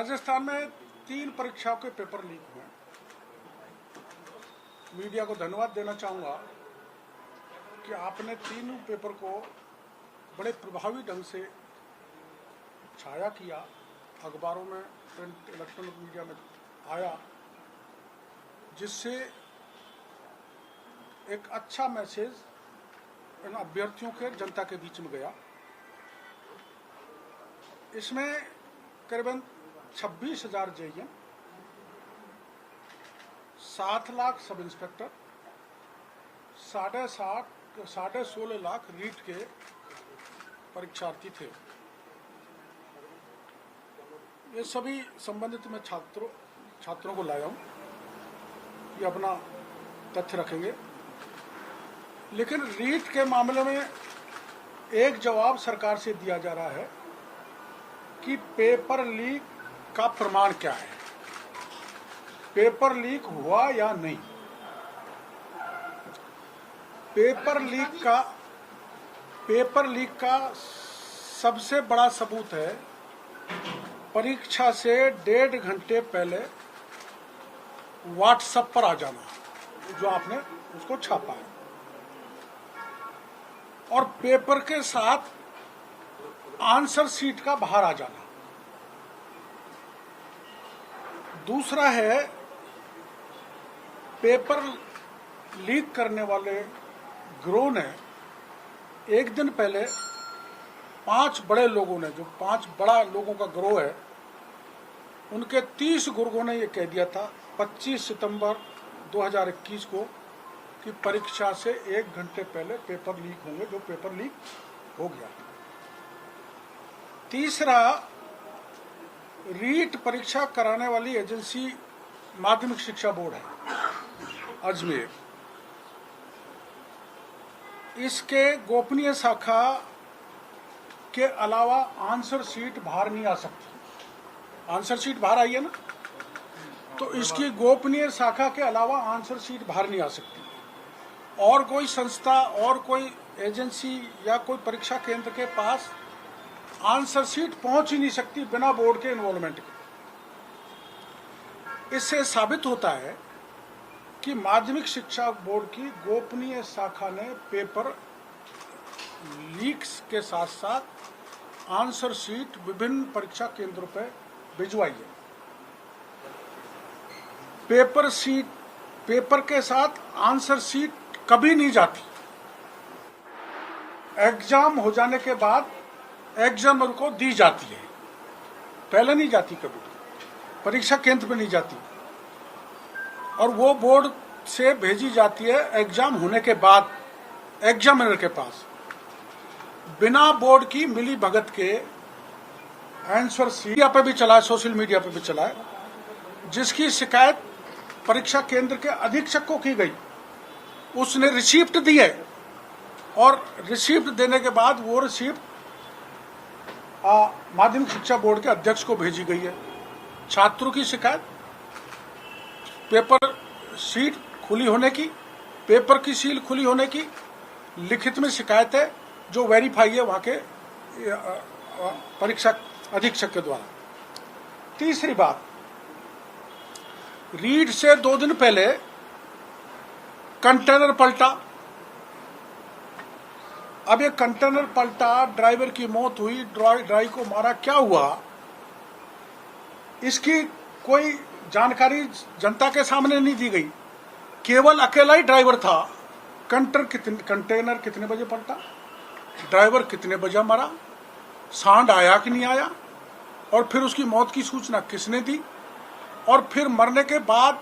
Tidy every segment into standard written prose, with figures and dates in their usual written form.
राजस्थान में 3 परीक्षाओं के पेपर लीक हुए। मीडिया को धन्यवाद देना चाहूँगा कि आपने तीनों पेपर को बड़े प्रभावी ढंग से छाया किया, अखबारों में, प्रिंट, इलेक्ट्रॉनिक मीडिया में आया, जिससे एक अच्छा मैसेज इन अभ्यर्थियों के जनता के बीच में गया। इसमें करीबन 26,000 JeM, 7 lakh sub inspector, 16.5 lakh REET के परीक्षार्थी थे। ये सभी संबंधित मैं छात्रों को लाया हूँ, ये अपना तथ्य रखेंगे। लेकिन रीट के मामले में एक जवाब सरकार से दिया जा रहा है कि पेपर लीक का प्रमाण क्या है, पेपर लीक हुआ या नहीं। पेपर लीक का सबसे बड़ा सबूत है परीक्षा से 1.5 घंटे पहले व्हाट्सएप पर आ जाना, जो आपने उसको छापा है, और पेपर के साथ आंसर शीट का बाहर आ जाना। दूसरा है पेपर लीक करने वाले गिरोह ने एक दिन पहले 5 बड़े लोगों ने, जो 5 बड़ा लोगों का गिरोह है, उनके 30 गुर्गों ने यह कह दिया था 25 सितंबर 2021 को कि परीक्षा से 1 घंटे पहले पेपर लीक होंगे, जो पेपर लीक हो गया। तीसरा, रीट परीक्षा कराने वाली एजेंसी माध्यमिक शिक्षा बोर्ड है अजमेर। इसके गोपनीय शाखा के अलावा आंसर शीट बाहर नहीं आ सकती। आंसर शीट बाहर आई है ना, तो इसकी गोपनीय शाखा के अलावा आंसर शीट बाहर नहीं आ सकती। और कोई संस्था और कोई एजेंसी या कोई परीक्षा केंद्र के पास आंसर शीट पहुंच ही नहीं सकती बिना बोर्ड के इन्वॉल्वमेंट के। इससे साबित होता है कि माध्यमिक शिक्षा बोर्ड की गोपनीय शाखा ने पेपर लीक्स के साथ साथ आंसर शीट विभिन्न परीक्षा केंद्रों पर भिजवाई है। पेपर के साथ आंसर शीट कभी नहीं जाती। एग्जाम हो जाने के बाद एग्जामर को दी जाती है, पहले नहीं जाती, कभी परीक्षा केंद्र पे नहीं जाती, और वो बोर्ड से भेजी जाती है एग्जाम होने के बाद एग्जामिनर के पास, बिना बोर्ड की मिली भगत के। आंसर शीट पे भी चला है, सोशल मीडिया पे भी चला है, जिसकी शिकायत परीक्षा केंद्र के अधीक्षक को की गई। उसने रिसीप्ट दी है, और रिसीप्ट देने के बाद वो रिसीप्ट माध्यमिक शिक्षा बोर्ड के अध्यक्ष को भेजी गई है। छात्रों की शिकायत पेपर शीट खुली होने की, पेपर की सील खुली होने की लिखित में शिकायत है, जो वेरीफाई है वहां के परीक्षा अधीक्षक के द्वारा। तीसरी बात, रीट से 2 दिन पहले कंटेनर पलटा। अब ये कंटेनर पलटा, ड्राइवर की मौत हुई, ड्राइवर को मारा, क्या हुआ, इसकी कोई जानकारी जनता के सामने नहीं दी गई। केवल अकेला ही ड्राइवर था। कंटेनर कितने बजे पलटा, ड्राइवर कितने बजे मरा, सांड आया कि नहीं आया, और फिर उसकी मौत की सूचना किसने दी, और फिर मरने के बाद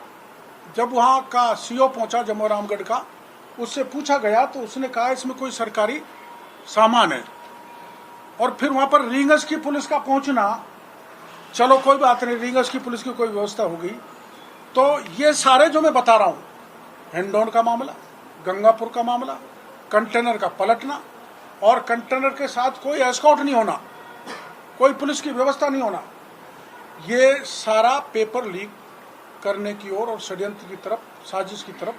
जब वहां का सीओ पहुंचा जम्मू रामगढ़ का, उससे पूछा गया तो उसने कहा इसमें कोई सरकारी सामान है। और फिर वहां पर रींगस की पुलिस का पहुंचना, चलो कोई बात नहीं, रींगस की पुलिस की कोई व्यवस्था हो गई। तो ये सारे जो मैं बता रहा हूं, हिंडौन का मामला, गंगापुर का मामला, कंटेनर का पलटना, और कंटेनर के साथ कोई एस्कॉर्ट नहीं होना, कोई पुलिस की व्यवस्था नहीं होना, ये सारा पेपर लीक करने की ओर और षड्यंत्र की तरफ, साजिश की तरफ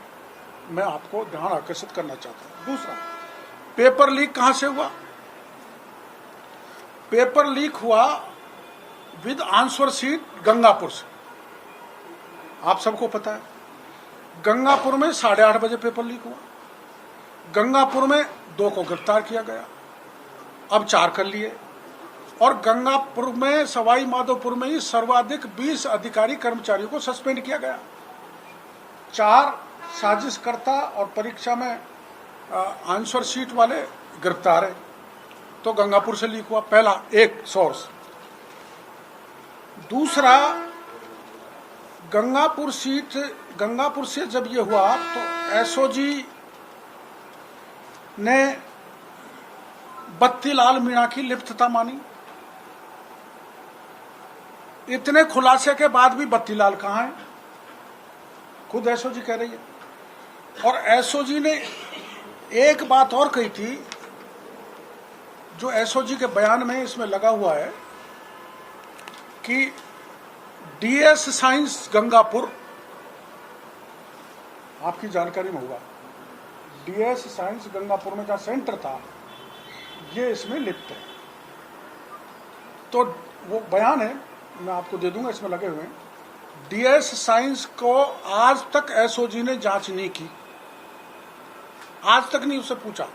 मैं आपको ध्यान आकर्षित करना चाहता हूं। दूसरा, पेपर लीक कहां से हुआ? पेपर लीक हुआ विद आंसर शीट गंगापुर से। आप सबको पता है गंगापुर में 8:30 बजे पेपर लीक हुआ। गंगापुर में 2 को गिरफ्तार किया गया, अब 4 कर लिए। और गंगापुर में, सवाई माधोपुर में ही सर्वाधिक 20 अधिकारी कर्मचारियों को सस्पेंड किया गया। 4 साजिशकर्ता और परीक्षा में आंसर शीट वाले गिरफ्तार है। तो गंगापुर से लीक हुआ, पहला एक सोर्स। दूसरा, गंगापुर से जब ये हुआ तो एसओजी ने बत्तीलाल मीणा की लिप्तता मानी। इतने खुलासे के बाद भी बत्तीलाल कहाँ है, खुद एसओजी कह रही है। और एसओजी ने एक बात और कही थी, जो एसओजी के बयान में इसमें लगा हुआ है कि डीएस साइंस गंगापुर, आपकी जानकारी में होगा, डीएस साइंस गंगापुर में जहां सेंटर था ये इसमें लिप्त है। तो वो बयान है, मैं आपको दे दूंगा, इसमें लगे हुए हैं। डीएस साइंस को आज तक एसओजी ने जांच नहीं की, आज तक नहीं उससे पूछा।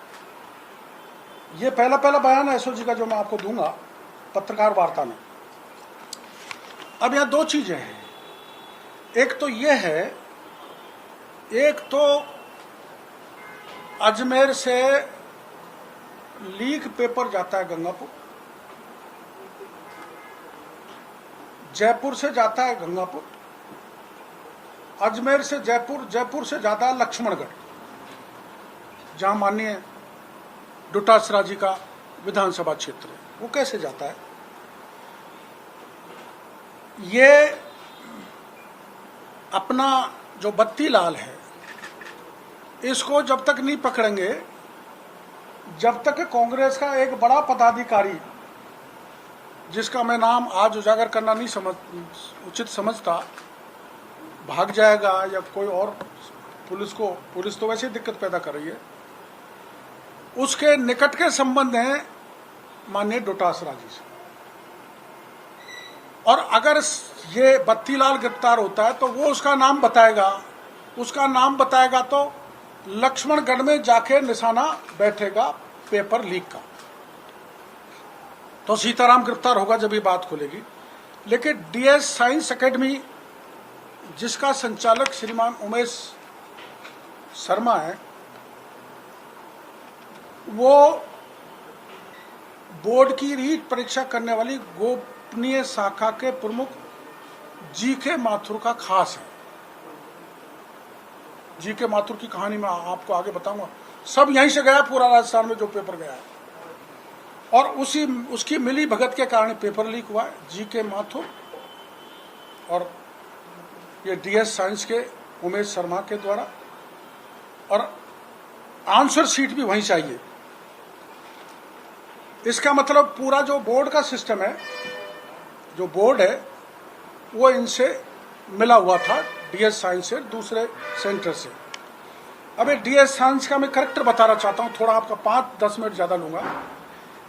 ये पहला बयान है एसओजी का जो मैं आपको दूंगा पत्रकार वार्ता में। अब यहां 2 चीजें हैं, एक तो ये है, एक तो अजमेर से लीक पेपर जाता है गंगापुर, जयपुर से जाता है गंगापुर, अजमेर से जयपुर, जयपुर से जाता है लक्ष्मणगढ़, जहां माननीय डोटासरा जी का विधानसभा क्षेत्र है। वो कैसे जाता है? ये अपना जो बत्तीलाल है, इसको जब तक नहीं पकड़ेंगे, जब तक कांग्रेस का एक बड़ा पदाधिकारी, जिसका मैं नाम आज उजागर करना नहीं उचित समझता, भाग जाएगा या कोई और, पुलिस तो वैसे ही दिक्कत पैदा कर रही है, उसके निकट के संबंध हैं माननीय डोटासरा जी से। और अगर ये बत्तीलाल गिरफ्तार होता है तो वो उसका नाम बताएगा तो लक्ष्मणगढ़ में जाके निशाना बैठेगा पेपर लीक का। तो सीताराम गिरफ्तार होगा जब ये बात खुलेगी। लेकिन डीएस साइंस एकेडमी, जिसका संचालक श्रीमान उमेश शर्मा है, वो बोर्ड की रीट परीक्षा करने वाली गोपनीय शाखा के प्रमुख जीके माथुर का खास है। जीके माथुर की कहानी मैं आपको आगे बताऊंगा। सब यहीं से गया, पूरा राजस्थान में जो पेपर गया है, और उसकी मिली भगत के कारण पेपर लीक हुआ है। जीके माथुर और ये डीएस साइंस के उमेश शर्मा के द्वारा, और आंसर शीट भी वहीं से आई है। इसका मतलब पूरा जो बोर्ड का सिस्टम है, जो बोर्ड है, वो इनसे मिला हुआ था, डीएस साइंस से, दूसरे सेंटर से। अब ये डीएस साइंस का मैं करेक्टर बताना चाहता हूँ, थोड़ा आपका 5-10 मिनट ज़्यादा लूँगा।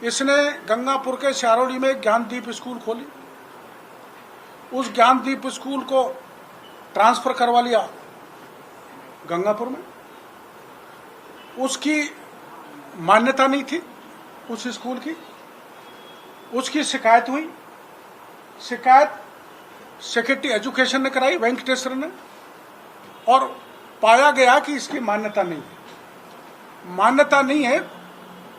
इसने गंगापुर के शारोली में ज्ञानदीप स्कूल खोली, उस ज्ञानदीप स्कूल को ट्रांसफ़र करवा लिया गंगापुर में। उसकी मान्यता नहीं थी उस स्कूल की, उसकी शिकायत हुई, शिकायत सेक्रेटरी एजुकेशन ने कराई, वेंकटेश्वर ने, और पाया गया कि इसकी मान्यता नहीं है। मान्यता नहीं है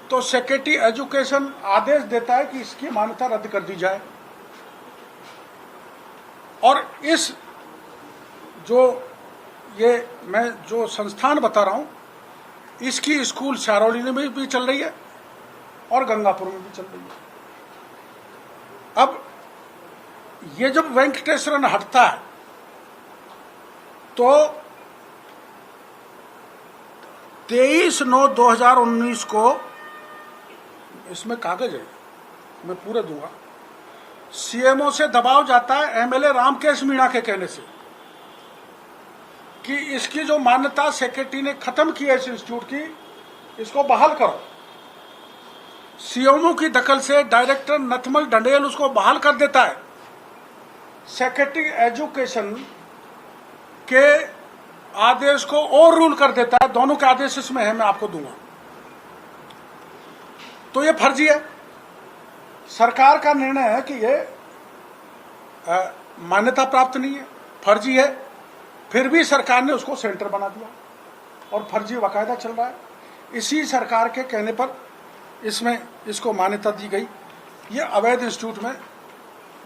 तो सेक्रेटरी एजुकेशन आदेश देता है कि इसकी मान्यता रद्द कर दी जाए। और इस मैं जो संस्थान बता रहा हूं, इसकी स्कूल शारोली में भी चल रही है और गंगापुर में भी चल रही है। अब ये जब वेंकटेश्वरन हटता है तो 23/9/2019 को, इसमें कागज है, मैं पूरा दूंगा, सीएमओ से दबाव जाता है एमएलए रामकेश मीणा के कहने से कि इसकी जो मान्यता सेक्रेटरी ने खत्म की है इस इंस्टीट्यूट की, इसको बहाल करो। सीएमओ की दखल से डायरेक्टर नथमल ढंडेल उसको बहाल कर देता है सेक्रेटरी एजुकेशन के आदेश को और रूल कर देता है। दोनों के आदेश इसमें है, मैं आपको दूंगा। तो ये फर्जी है। सरकार का निर्णय है कि ये मान्यता प्राप्त नहीं है, फर्जी है, फिर भी सरकार ने उसको सेंटर बना दिया और फर्जी बाकायदा चल रहा है। इसी सरकार के कहने पर इसमें इसको मान्यता दी गई। ये अवैध इंस्टीट्यूट में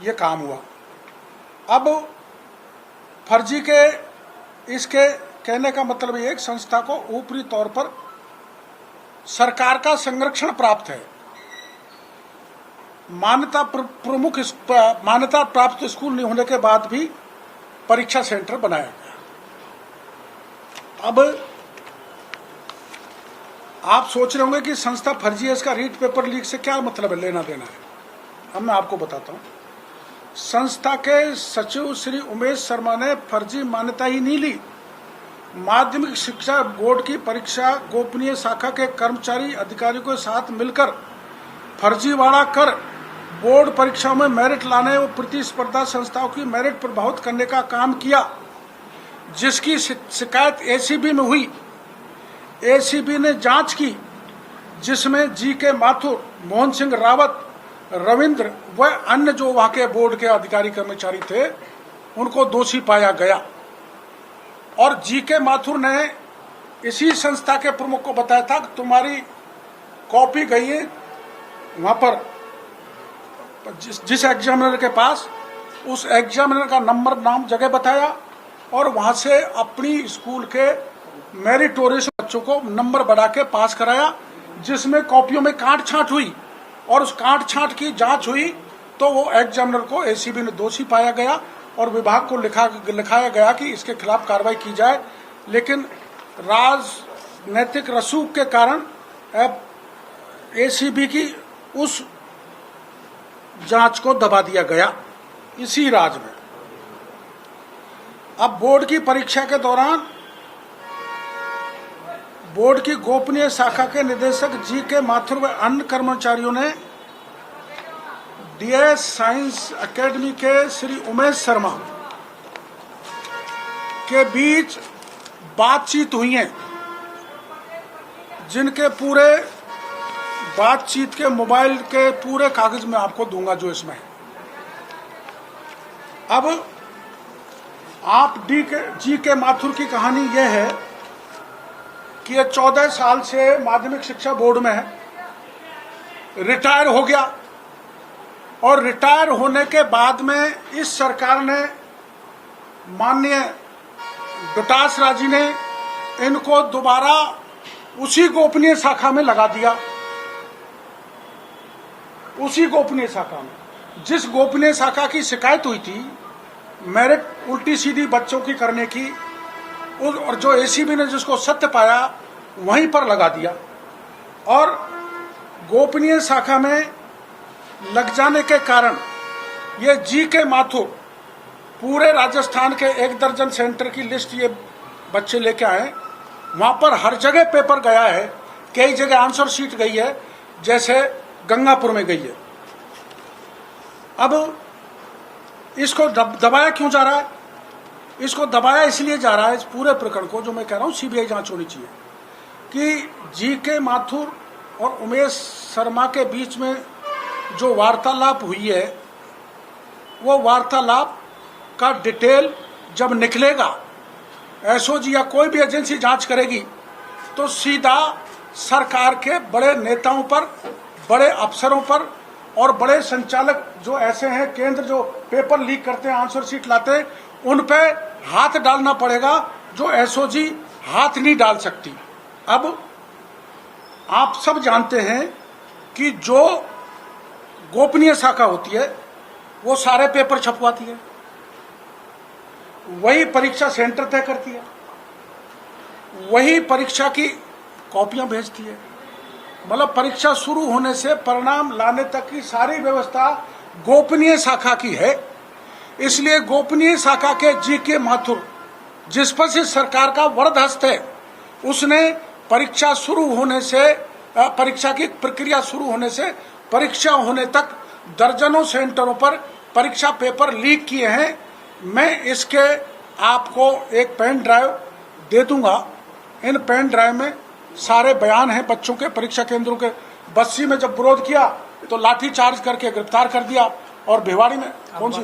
ये काम हुआ। अब फर्जी के इसके कहने का मतलब ये एक संस्था को ऊपरी तौर पर सरकार का संरक्षण प्राप्त है। मान्यता प्राप्त स्कूल नहीं होने के बाद भी परीक्षा सेंटर बनाया गया। अब आप सोच रहे होंगे कि संस्था फर्जी है, इसका रीट पेपर लीक से क्या मतलब है, लेना देना है। अब मैं आपको बताता हूं। संस्था के सचिव श्री उमेश शर्मा ने फर्जी मान्यता ही नहीं ली। माध्यमिक शिक्षा बोर्ड की परीक्षा गोपनीय शाखा के कर्मचारी अधिकारियों के साथ मिलकर फर्जीवाड़ा कर बोर्ड परीक्षाओं में मेरिट लाने और प्रतिस्पर्धा संस्थाओं की मेरिट प्रभावित करने का काम किया, जिसकी शिकायत एसीबी में हुई। एसीबी ने जांच की, जिसमें जी.के. माथुर, मोहन सिंह रावत, रविंद्र व अन्य जो वहां के बोर्ड के अधिकारी कर्मचारी थे उनको दोषी पाया गया। और जी.के. माथुर ने इसी संस्था के प्रमुख को बताया था कि तुम्हारी कॉपी गई है वहां पर जिस एग्जामिनर के पास, उस एग्जामिनर का नंबर, नाम, जगह बताया और वहां से अपनी स्कूल के मेरिटोरियस बच्चों को नंबर बढ़ा के पास कराया, जिसमें कॉपियों में काट छांट हुई और उस काट छांट की जांच हुई तो वो एग्जामिनर को एसीबी ने दोषी पाया गया और विभाग को लिखाया गया कि इसके खिलाफ कार्रवाई की जाए। लेकिन राजनैतिक रसूख के कारण एसीबी की उस जांच को दबा दिया गया इसी राज्य में। अब बोर्ड की परीक्षा के दौरान बोर्ड की गोपनीय शाखा के निदेशक जी.के. माथुर व अन्य कर्मचारियों ने डीएस साइंस एकेडमी के श्री उमेश शर्मा के बीच बातचीत हुई है, जिनके पूरे बातचीत के मोबाइल के पूरे कागज में आपको दूंगा जो इसमें है। अब आप जी.के. माथुर की कहानी यह है कि ये 14 साल से माध्यमिक शिक्षा बोर्ड में है, रिटायर हो गया और रिटायर होने के बाद में इस सरकार ने, माननीय डोटास राजी ने इनको दोबारा उसी गोपनीय शाखा में लगा दिया। उसी गोपनीय शाखा में जिस गोपनीय शाखा की शिकायत हुई थी मेरिट उल्टी सीधी बच्चों की करने की, और जो एसीबी ने जिसको सत्य पाया वहीं पर लगा दिया। और गोपनीय शाखा में लग जाने के कारण ये जी.के. माथुर पूरे राजस्थान के 1 दर्जन सेंटर की लिस्ट ये बच्चे लेके आए। वहां पर हर जगह पेपर गया है, कई जगह आंसर शीट गई है, जैसे गंगापुर में गई है। अब इसको दबाया क्यों जा रहा है? इसको दबाया इसलिए जा रहा है, इस पूरे प्रकरण को, जो मैं कह रहा हूं सीबीआई जांच होनी चाहिए, कि जी.के. माथुर और उमेश शर्मा के बीच में जो वार्तालाप हुई है, वो वार्तालाप का डिटेल जब निकलेगा, एसओजी या कोई भी एजेंसी जांच करेगी, तो सीधा सरकार के बड़े नेताओं पर, बड़े अफसरों पर और बड़े संचालक जो ऐसे हैं, केंद्र जो पेपर लीक करते हैं, आंसर शीट लाते हैं, उन पे हाथ डालना पड़ेगा, जो एसओजी हाथ नहीं डाल सकती। अब आप सब जानते हैं कि जो गोपनीय शाखा होती है वो सारे पेपर छपवाती है, वही परीक्षा सेंटर तय करती है, वही परीक्षा की कॉपियां भेजती है। मतलब परीक्षा शुरू होने से परिणाम लाने तक की सारी व्यवस्था गोपनीय शाखा की है। इसलिए गोपनीय शाखा के जी.के. माथुर, जिस पर से सरकार का वरद हस्त है, उसने परीक्षा शुरू होने से, परीक्षा की प्रक्रिया शुरू होने से परीक्षा होने तक दर्जनों सेंटरों पर परीक्षा पेपर लीक किए हैं। मैं इसके आपको एक पेन ड्राइव दे दूंगा। इन पेन ड्राइव में सारे बयान हैं बच्चों के। परीक्षा केंद्रों के बस्सी में जब विरोध किया तो लाठी चार्ज करके गिरफ्तार कर दिया, और भिवाड़ी में कौन सी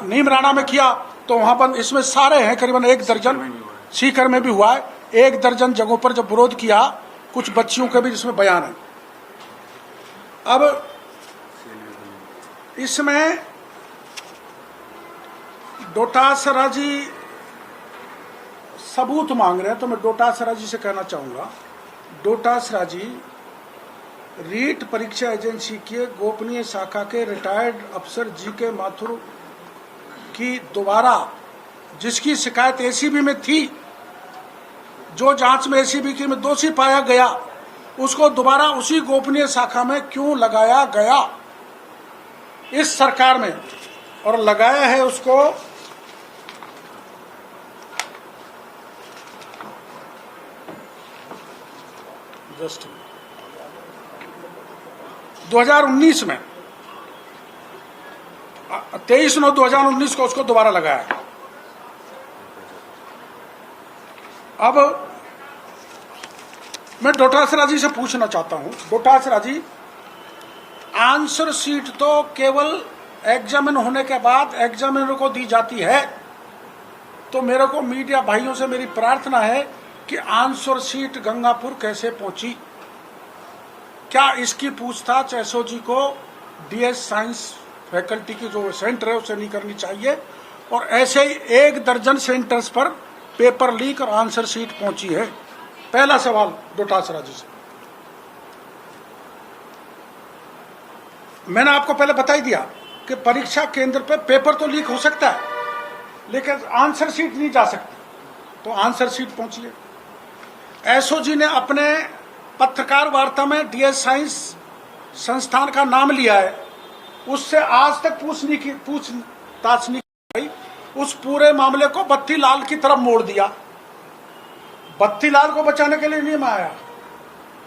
नीमराना में किया तो वहां पर इसमें सारे हैं। करीबन 1 दर्जन, सीकर में भी हुआ है। 1 दर्जन जगहों पर जब विरोध किया, कुछ बच्चियों के भी जिसमें बयान है। अब इसमें डोटासरा जी सबूत मांग रहे हैं, तो मैं डोटासरा जी से कहना चाहूंगा, डोटासरा जी रीट परीक्षा एजेंसी के गोपनीय शाखा के रिटायर्ड अफसर जी.के. माथुर की दोबारा, जिसकी शिकायत एसीबी में थी, जो जांच में एसीबी की में दोषी पाया गया, उसको दोबारा उसी गोपनीय शाखा में क्यों लगाया गया इस सरकार में, और लगाया है उसको जस्ट 2019 में 23/9/2019 को उसको दोबारा लगाया। अब मैं डोटासरा जी से पूछना चाहता हूं, डोटासरा जी, आंसर शीट तो केवल एग्जामिन होने के बाद एग्जामिनर को दी जाती है, तो मेरे को मीडिया भाइयों से मेरी प्रार्थना है कि आंसर शीट गंगापुर कैसे पहुंची, क्या इसकी पूछताछ एसओजी को डीएस साइंस फैकल्टी की जो सेंटर है उससे नहीं करनी चाहिए, और ऐसे ही 1 दर्जन सेंटर्स पर पेपर लीक और आंसर शीट पहुंची है। पहला सवाल डोटासरा जी से। मैंने आपको पहले बता ही दिया कि परीक्षा केंद्र पे पेपर तो लीक हो सकता है, लेकिन आंसर शीट नहीं जा सकती, तो आंसर शीट पहुंची है। एसओजी ने अपने पत्रकार वार्ता में डीएस साइंस संस्थान का नाम लिया है, उससे आज तक पूछताछ नहीं की। उस पूरे मामले को बत्तीलाल की तरफ मोड़ दिया। बत्तीलाल को बचाने के लिए नहीं मैं आया।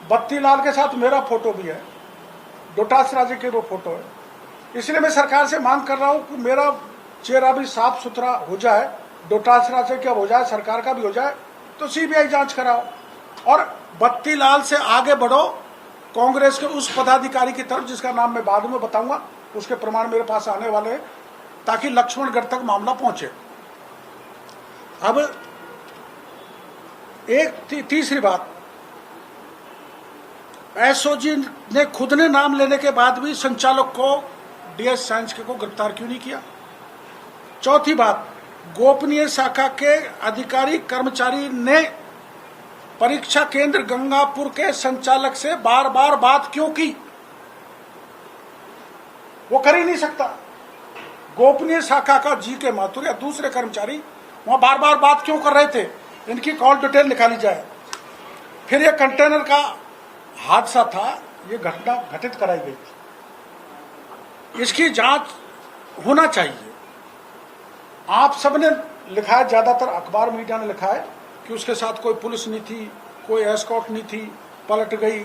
बत्तीलाल के साथ मेरा फोटो भी है, डोटासरा जी की वो फोटो है। इसलिए मैं सरकार से मांग कर रहा हूं कि मेरा चेहरा भी साफ सुथरा हो जाए, डोटासरा से क्या हो जाए, सरकार का भी हो जाए, तो सीबीआई जांच कराओ और बत्तीलाल से आगे बढ़ो कांग्रेस के उस पदाधिकारी की तरफ जिसका नाम मैं बाद में बताऊंगा, उसके प्रमाण मेरे पास आने वाले हैं, ताकि लक्ष्मणगढ़ तक मामला पहुंचे। अब एक तीसरी बात, एसओजी ने खुद ने नाम लेने के बाद भी संचालक को डीएस साइंस को गिरफ्तार क्यों नहीं किया। चौथी बात, गोपनीय शाखा के अधिकारी कर्मचारी ने परीक्षा केंद्र गंगापुर के संचालक से बार बार बात क्यों की, वो कर ही नहीं सकता। गोपनीय शाखा का जी.के. माथुर या दूसरे कर्मचारी वहां बार बार बात क्यों कर रहे थे, इनकी कॉल डिटेल निकाली जाए। फिर ये कंटेनर का हादसा था, ये घटना घटित कराई गई थी, इसकी जांच होना चाहिए। आप सबने लिखा है, ज्यादातर अखबार मीडिया ने लिखा है कि उसके साथ कोई पुलिस नहीं थी, कोई एस्कॉर्ट नहीं थी, पलट गई,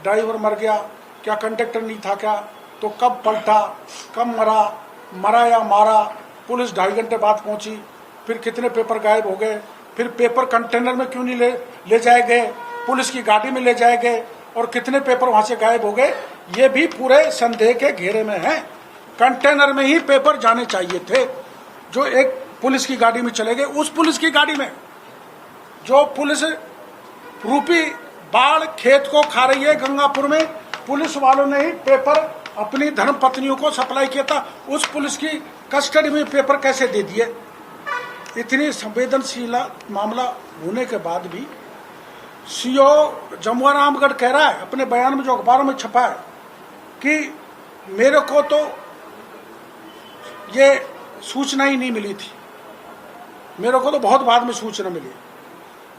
ड्राइवर मर गया, क्या कंडक्टर नहीं था क्या, तो कब पलटा, कब मरा या मारा, पुलिस 2.5 घंटे बाद पहुंची, फिर कितने पेपर गायब हो गए, फिर पेपर कंटेनर में क्यों नहीं ले जाए गए, पुलिस की गाड़ी में ले जाए गए, और कितने पेपर वहां से गायब हो गए, ये भी पूरे संदेह के घेरे में है। कंटेनर में ही पेपर जाने चाहिए थे, जो एक पुलिस की गाड़ी में चले गए। उस पुलिस की गाड़ी में जो पुलिस रूपी बाढ़ खेत को खा रही है गंगापुर में, पुलिस वालों ने ही पेपर अपनी धर्म पत्नियों को सप्लाई किया था, उस पुलिस की कस्टडी में पेपर कैसे दे दिए। इतनी संवेदनशील मामला होने के बाद भी सीओ जमुआ रामगढ़ कह रहा है अपने बयान में, जो अखबारों में छपा है, कि मेरे को तो ये सूचना ही नहीं मिली थी, मेरे को तो बहुत बाद में सूचना मिली।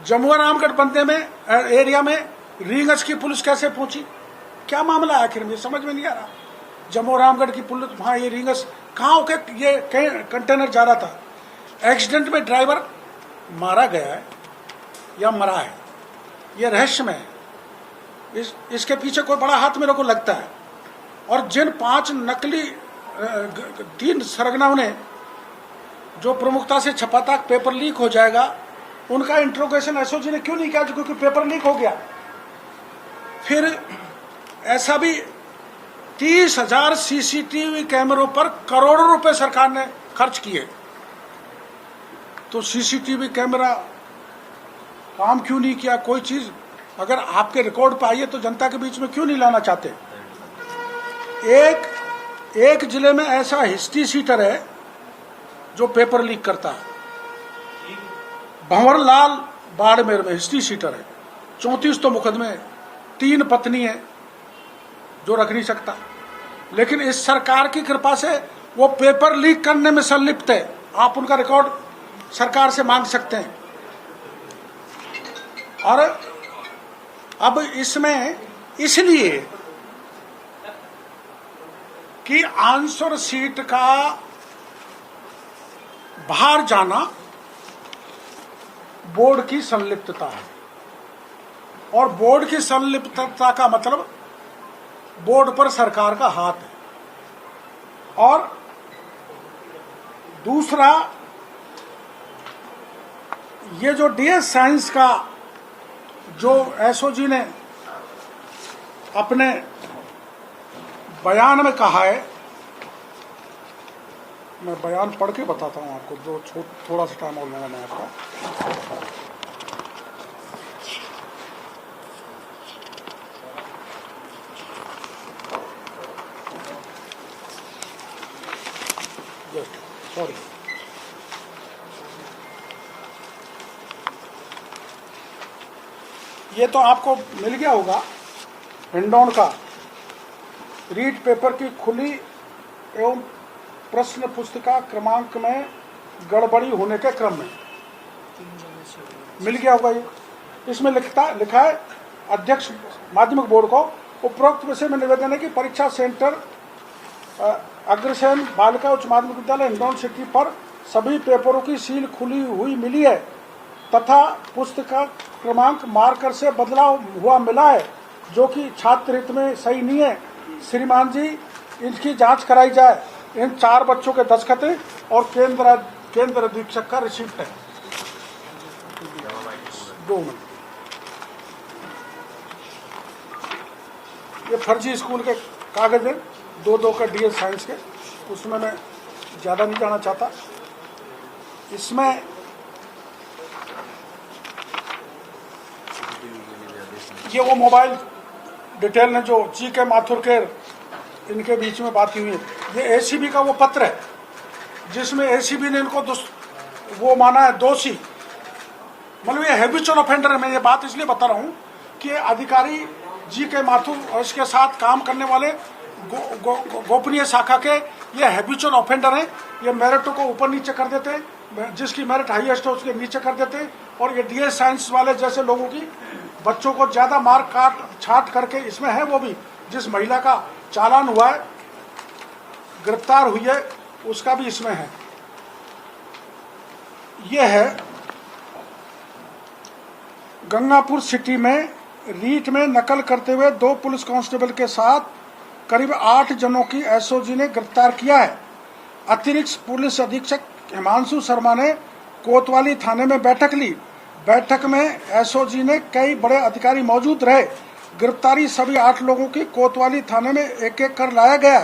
जमुआ रामगढ़ बनते में एरिया में रींगस की पुलिस कैसे पहुंची, क्या मामला है आखिर में, समझ में नहीं आ रहा। जमुआ रामगढ़ की पुलिस वहां, ये रींगस कहाँ होके ये कंटेनर जा रहा था। एक्सीडेंट में ड्राइवर मारा गया है या मरा है, ये रहस्यमय है। इसके पीछे कोई बड़ा हाथ मेरे को लगता है। और जिन 5 नकली 3 सरगनाओं ने जो प्रमुखता से छपा था पेपर लीक हो जाएगा, उनका इंट्रोगेशन एसओजी ने क्यों नहीं किया? क्योंकि पेपर लीक हो गया। फिर ऐसा भी 30,000 सीसीटीवी कैमरों पर करोड़ों रुपए सरकार ने खर्च किए, तो सीसीटीवी कैमरा काम क्यों नहीं किया? कोई चीज अगर आपके रिकॉर्ड पे आई है तो जनता के बीच में क्यों नहीं लाना चाहते? एक जिले में ऐसा हिस्ट्री सीटर है जो पेपर लीक करता है, भंवरलाल बाड़मेर में हिस्ट्री सीटर है, 34 तो मुकदमे, 3 पत्नी है जो रख नहीं सकता। लेकिन इस सरकार की कृपा से वो पेपर लीक करने में संलिप्त है। आप उनका रिकॉर्ड सरकार से मांग सकते हैं। और अब इसमें इसलिए कि आंसर सीट का बाहर जाना बोर्ड की संलिप्तता है, और बोर्ड की संलिप्तता का मतलब बोर्ड पर सरकार का हाथ है। और दूसरा, ये जो डीएस साइंस का जो एसओजी ने अपने बयान में कहा है, मैं बयान पढ़ के बताता हूं आपको, जो थोड़ा सा टाइम और लूंगा मैं आपका। सॉरी, ये तो आपको मिल गया होगा हिंडौन का रीड पेपर की खुली एवं प्रश्न पुस्तिका क्रमांक में गड़बड़ी होने के क्रम में मिल गया होगा। ये इसमें लिखा है, अध्यक्ष माध्यमिक बोर्ड को उपरोक्त विषय में निवेदन है कि परीक्षा सेंटर अग्रसेन बालिका उच्च माध्यमिक विद्यालय हिंडौन सिटी पर सभी पेपरों की सील खुली हुई मिली है तथा पुस्तिका क्रमांक मार्कर से बदलाव हुआ मिला है, जो कि छात्र हित में सही नहीं है। श्रीमान जी, इनकी जांच कराई जाए। इन 4 बच्चों के दस्तखत और केंद्र अधीक्षक का रिसिप्ट है। 2 मिनट, ये फर्जी स्कूल के कागज हैं, 2 का डीएस साइंस के, उसमें मैं ज्यादा नहीं जाना चाहता। इसमें ये वो मोबाइल डिटेल ने जो जी के माथुर के इनके बीच में बात हुई है, ये एसीबी का वो पत्र है जिसमें एसीबी ने इनको वो माना है दोषी, मतलब ये हैबिचुअल ऑफेंडर है। मैं ये बात इसलिए बता रहा हूँ कि अधिकारी जी के माथुर और इसके साथ काम करने वाले गोपनीय शाखा के ये हैबिचुअल ऑफेंडर हैं। ये मेरिटों को ऊपर नीचे कर देते हैं, जिसकी मेरिट हाईएस्ट है उसके नीचे कर देते हैं, और ये डीएस साइंस वाले जैसे लोगों की बच्चों को ज्यादा मार्क काट छाट करके, इसमें है वो भी जिस महिला का चालान हुआ है, गिरफ्तार हुई है, उसका भी इसमें है। यह है गंगापुर सिटी में रीट में नकल करते हुए 2 पुलिस कांस्टेबल के साथ करीब 8 जनों की एसओजी ने गिरफ्तार किया है। अतिरिक्त पुलिस अधीक्षक हिमांशु शर्मा ने कोतवाली थाने में बैठक ली। बैठक में एसओजी ने कई बड़े अधिकारी मौजूद रहे। गिरफ्तारी सभी 8 लोगों की कोतवाली थाने में एक एक कर लाया गया।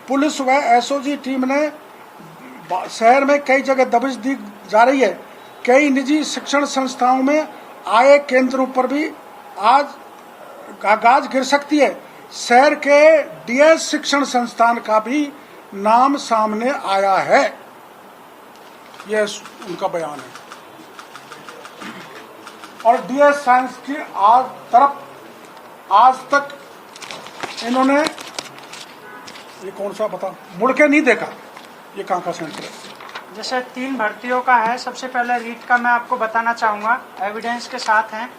पुलिस व एसओजी टीम ने शहर में कई जगह दबिश दी जा रही है। कई निजी शिक्षण संस्थाओं में आय केंद्रों पर भी आज गाज गिर सकती है। शहर के डीएस शिक्षण संस्थान का भी नाम सामने आया है। यह उनका बयान है। और डीएस साइंस की आज तक इन्होंने ये कौन सा बता मुड़ के नहीं देखा। ये कहाँ का सेंटर है? जैसे 3 भर्तियों का है। सबसे पहले रीट का मैं आपको बताना चाहूँगा, एविडेंस के साथ हैं।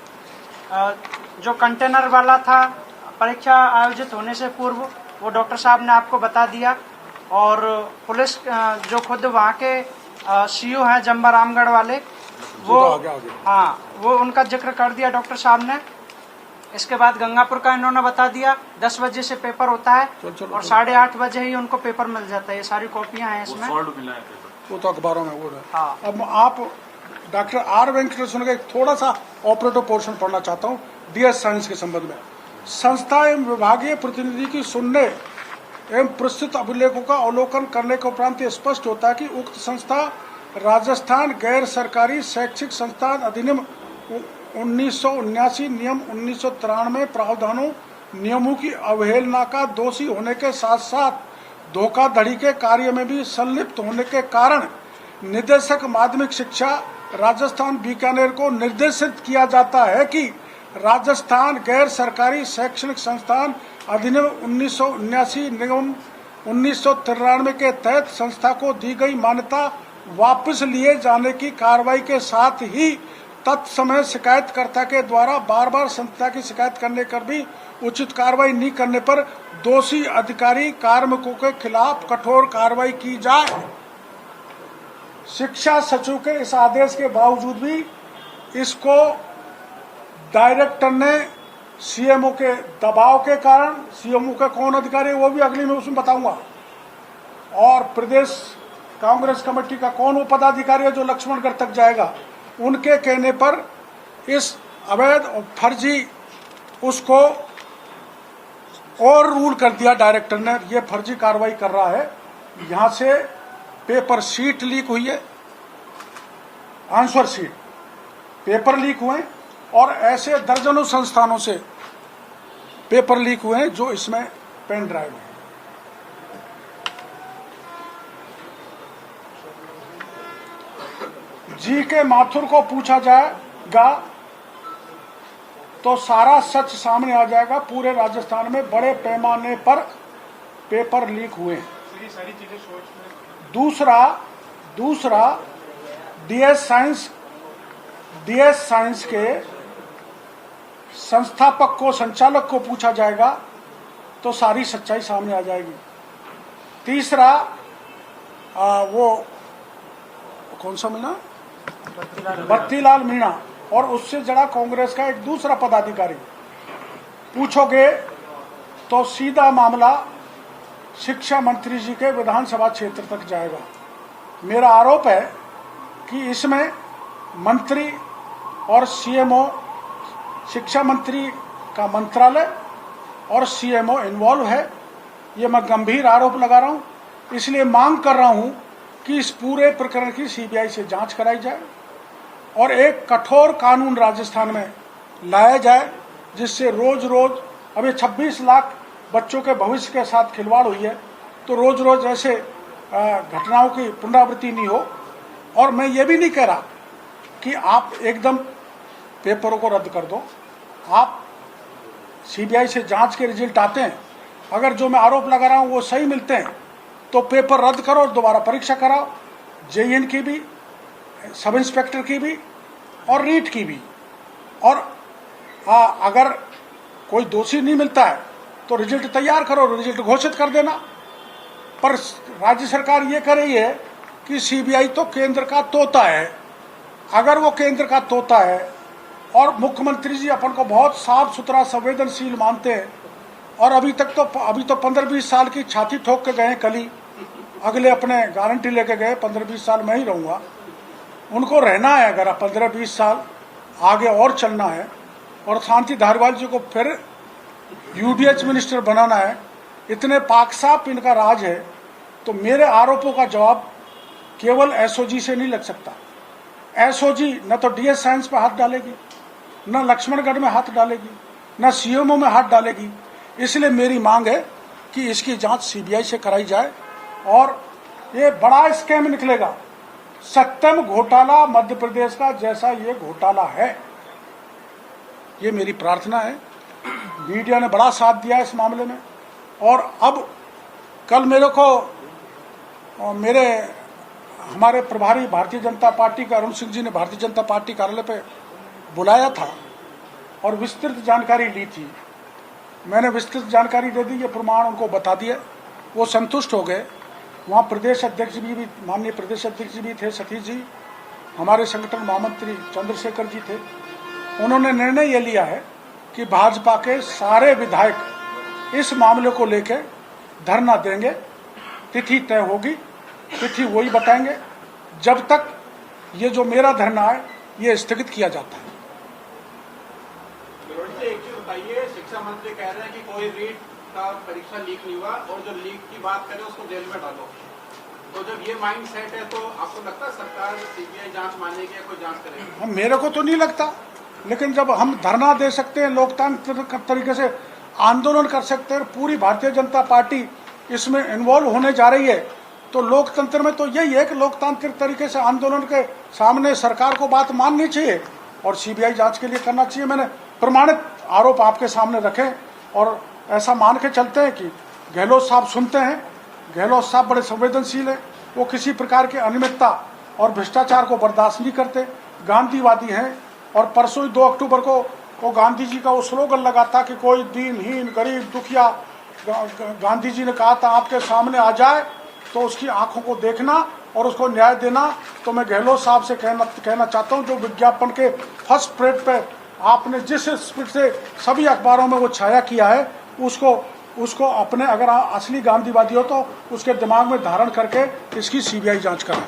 जो कंटेनर वाला था, परीक्षा आयोजित होने से पूर्व वो डॉक्टर साहब ने आपको बता दिया। और पुलिस जो खुद वहाँ के सीओ हैं जम्बा रामगढ़ वाले, वो हाँ वो उनका जिक्र कर दिया डॉक्टर साहब ने। इसके बाद गंगापुर का इन्होंने बता दिया 10 बजे से पेपर होता है और 8:30 बजे ही उनको पेपर मिल जाता है। ये सारी कॉपियां हैं इसमें, वो तो अखबारों में वो है। हाँ। अब आप डॉक्टर आर वेंकटेश्वर का एक थोड़ा सा ऑपरेटिव पोर्शन पढ़ना चाहता हूँ डीएस साइंस के संबंध में। संस्था एवं विभागीय प्रतिनिधि की सुनने एवं प्रस्तुत अभिलेखों का अवलोकन करने के उपरांत स्पष्ट होता है कि उक्त संस्था राजस्थान गैर सरकारी शैक्षिक संस्थान अधिनियम 1979 नियम 1993 प्रावधानों नियमों की अवहेलना का दोषी होने के साथ साथ धोखाधड़ी के कार्य में भी संलिप्त होने के कारण निदेशक माध्यमिक शिक्षा राजस्थान बीकानेर को निर्देशित किया जाता है कि राजस्थान गैर सरकारी शैक्षणिक संस्थान अधिनियम 1979 नियम 1993 के तहत संस्था को दी गई मान्यता वापस लिए जाने की कार्रवाई के साथ ही तत्समय शिकायतकर्ता के द्वारा बार बार संस्था की शिकायत करने पर भी उचित कार्रवाई नहीं करने पर दोषी अधिकारी कार्मिकों के खिलाफ कठोर कार्रवाई की जाए। शिक्षा सचिव के इस आदेश के बावजूद भी इसको डायरेक्टर ने सीएमओ के दबाव के कारण, सीएमओ के कौन अधिकारी वो भी अगली में उसमें बताऊंगा, और प्रदेश कांग्रेस कमेटी का कौन वो पदाधिकारी है जो लक्ष्मणगढ़ तक जाएगा, उनके कहने पर इस अवैध और फर्जी उसको और रूल कर दिया डायरेक्टर ने। ये फर्जी कार्रवाई कर रहा है। यहाँ से पेपर शीट लीक हुई है, आंसर शीट, पेपर लीक हुए और ऐसे दर्जनों संस्थानों से पेपर लीक हुए हैं जो इसमें पेन ड्राइव है। जी के माथुर को पूछा जाएगा तो सारा सच सामने आ जाएगा। पूरे राजस्थान में बड़े पैमाने पर पेपर लीक हुए हैं। दूसरा डीएस साइंस के संस्थापक को, संचालक को पूछा जाएगा तो सारी सच्चाई सामने आ जाएगी। तीसरा वो कौन सा मीणा, बत्तीलाल मीणा, और उससे जड़ा कांग्रेस का एक दूसरा पदाधिकारी पूछोगे तो सीधा मामला शिक्षा मंत्री जी के विधानसभा क्षेत्र तक जाएगा। मेरा आरोप है कि इसमें मंत्री और सीएमओ, शिक्षा मंत्री का मंत्रालय और सीएमओ इन्वॉल्व है। ये मैं गंभीर आरोप लगा रहा हूं, इसलिए मांग कर रहा हूं कि इस पूरे प्रकरण की सीबीआई से जांच कराई जाए और एक कठोर कानून राजस्थान में लाया जाए जिससे रोज रोज, अभी 26 लाख बच्चों के भविष्य के साथ खिलवाड़ हुई है, तो रोज रोज ऐसे घटनाओं की पुनरावृत्ति नहीं हो। और मैं ये भी नहीं कह रहा कि आप एकदम पेपरों को रद्द कर दो। आप सीबीआई से जांच के रिजल्ट आते हैं, अगर जो मैं आरोप लगा रहा हूं वो सही मिलते हैं तो पेपर रद्द करो और दोबारा परीक्षा कराओ, जेईएन की भी, सब इंस्पेक्टर की भी और रीट की भी। और अगर कोई दोषी नहीं मिलता है तो रिजल्ट तैयार करो, रिजल्ट घोषित कर देना। पर राज्य सरकार ये कर रही है कि सीबीआई तो केंद्र का तोता है। अगर वो केंद्र का तोता है और मुख्यमंत्री जी अपन को बहुत साफ सुथरा संवेदनशील मानते हैं और अभी तो 15-20 साल की छाती ठोक के गए, कल ही अगले अपने गारंटी लेके गए 15-20 साल मैं ही रहूंगा। उनको रहना है, अगर 15-20 साल आगे और चलना है और शांति धारीवाल जी को फिर यूडीएच मिनिस्टर बनाना है, इतने पाक साफ इनका राज है, तो मेरे आरोपों का जवाब केवल एसओजी से नहीं लग सकता। एसओजी न तो डीएस साइंस पे हाथ डालेगी, न लक्ष्मणगढ़ में हाथ डालेगी, न सीएमओ में हाथ डालेगी। इसलिए मेरी मांग है कि इसकी जांच सीबीआई से कराई जाए और ये बड़ा स्कैम निकलेगा। सत्यम घोटाला मध्य प्रदेश का जैसा ये घोटाला है, ये मेरी प्रार्थना है। मीडिया ने बड़ा साथ दिया इस मामले में। और अब कल मेरे को हमारे प्रभारी भारतीय जनता पार्टी के अरुण सिंह जी ने भारतीय जनता पार्टी कार्यालय पे बुलाया था और विस्तृत जानकारी ली थी। मैंने विस्तृत जानकारी दे दी, ये प्रमाण उनको बता दिए, वो संतुष्ट हो गए। वहाँ प्रदेश अध्यक्ष भी माननीय प्रदेश अध्यक्ष भी थे, सतीश जी, हमारे संगठन महामंत्री चंद्रशेखर जी थे। उन्होंने निर्णय ये लिया है कि भाजपा के सारे विधायक इस मामले को लेकर धरना देंगे। तिथि तय होगी, तिथि वही बताएंगे जब तक ये जो मेरा धरना है ये स्थगित किया जाता है। एक चीज बताइए, शिक्षा मंत्री कह रहे हैं कि कोई रीट का परीक्षा लीक नहीं हुआ और जो लीक की बात करे उसको जेल में डालो। तो जब ये माइंड सेट है तो आपको लगता है सरकार सीबीआई जांच मानेगी या कोई जांच करेगी? मेरे को तो नहीं लगता, लेकिन जब हम धरना दे सकते हैं, लोकतांत्रिक तरीके से आंदोलन कर सकते हैं, पूरी भारतीय जनता पार्टी इसमें इन्वॉल्व होने जा रही है, तो लोकतंत्र में तो यही है कि लोकतांत्रिक तरीके से आंदोलन के सामने सरकार को बात माननी चाहिए और सीबीआई जांच के लिए करना चाहिए। मैंने प्रमाणित आरोप आपके सामने रखे और ऐसा मान के चलते हैं कि गहलोत साहब सुनते हैं। गहलोत साहब बड़े संवेदनशील है, वो किसी प्रकार की अनियमितता और भ्रष्टाचार को बर्दाश्त नहीं करते, गांधीवादी हैं। और परसों 2 अक्टूबर को वो गांधी जी का वो स्लोगन लगा था कि कोई दीनहीन गरीब दुखिया, गांधी जी ने कहा था आपके सामने आ जाए तो उसकी आंखों को देखना और उसको न्याय देना। तो मैं गहलोत साहब से कहना चाहता हूं, जो विज्ञापन के फर्स्ट पेज पे आपने जिस स्पीड से सभी अखबारों में वो छाया किया है, उसको अपने, अगर असली गांधीवादी हो तो उसके दिमाग में धारण करके इसकी सीबीआई जांच कराएं।